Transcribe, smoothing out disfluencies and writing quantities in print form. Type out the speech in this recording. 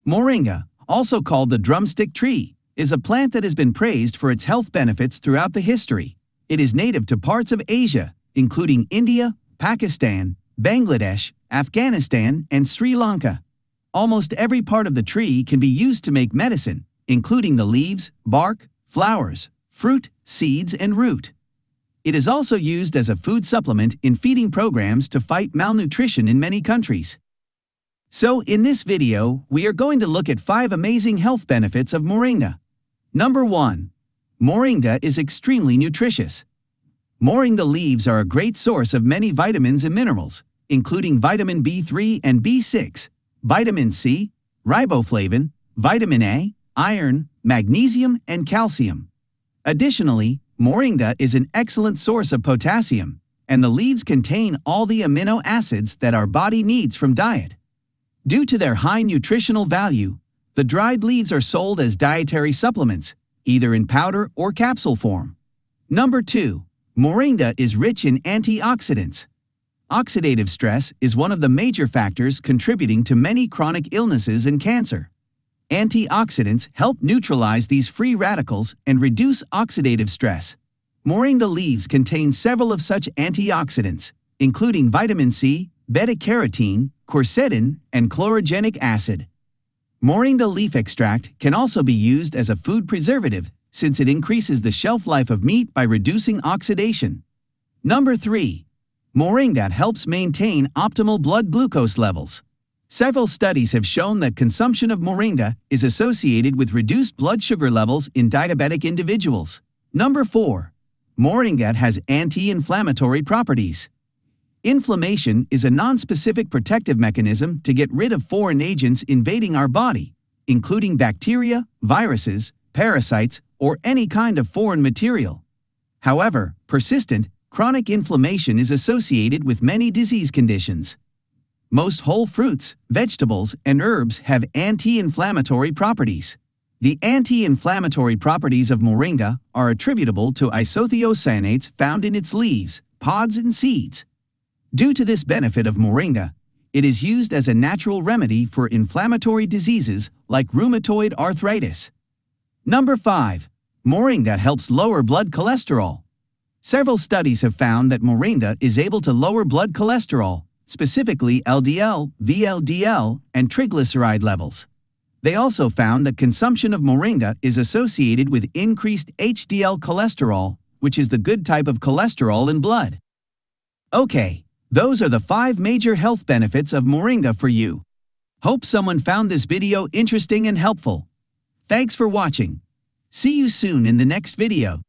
Moringa, also called the drumstick tree, is a plant that has been praised for its health benefits throughout the history. It is native to parts of Asia, including India, Pakistan, Bangladesh, Afghanistan, and Sri Lanka. Almost every part of the tree can be used to make medicine, including the leaves, bark, flowers, fruit, seeds, and root. It is also used as a food supplement in feeding programs to fight malnutrition in many countries. So, in this video, we are going to look at 5 amazing health benefits of Moringa. Number 1. Moringa is extremely nutritious. Moringa leaves are a great source of many vitamins and minerals, including vitamin B3 and B6, vitamin C, riboflavin, vitamin A, iron, magnesium, and calcium. Additionally, Moringa is an excellent source of potassium, and the leaves contain all the amino acids that our body needs from diet. Due to their high nutritional value, the dried leaves are sold as dietary supplements, either in powder or capsule form. Number 2. Moringa is rich in antioxidants. Oxidative stress is one of the major factors contributing to many chronic illnesses and cancer. Antioxidants help neutralize these free radicals and reduce oxidative stress. Moringa leaves contain several of such antioxidants, including vitamin C, beta-carotene, quercetin, and chlorogenic acid. Moringa leaf extract can also be used as a food preservative since it increases the shelf life of meat by reducing oxidation. Number 3. Moringa helps maintain optimal blood glucose levels. Several studies have shown that consumption of Moringa is associated with reduced blood sugar levels in diabetic individuals. Number 4. Moringa has anti-inflammatory properties. Inflammation is a non-specific protective mechanism to get rid of foreign agents invading our body, including bacteria, viruses, parasites, or any kind of foreign material. However, persistent, chronic inflammation is associated with many disease conditions. Most whole fruits, vegetables, and herbs have anti-inflammatory properties. The anti-inflammatory properties of Moringa are attributable to isothiocyanates found in its leaves, pods, and seeds. Due to this benefit of Moringa, it is used as a natural remedy for inflammatory diseases like rheumatoid arthritis. Number 5. Moringa helps lower blood cholesterol. Several studies have found that Moringa is able to lower blood cholesterol, specifically LDL, VLDL, and triglyceride levels. They also found that consumption of Moringa is associated with increased HDL cholesterol, which is the good type of cholesterol in blood. Okay, those are the 5 major health benefits of Moringa for you. Hope someone found this video interesting and helpful. Thanks for watching. See you soon in the next video.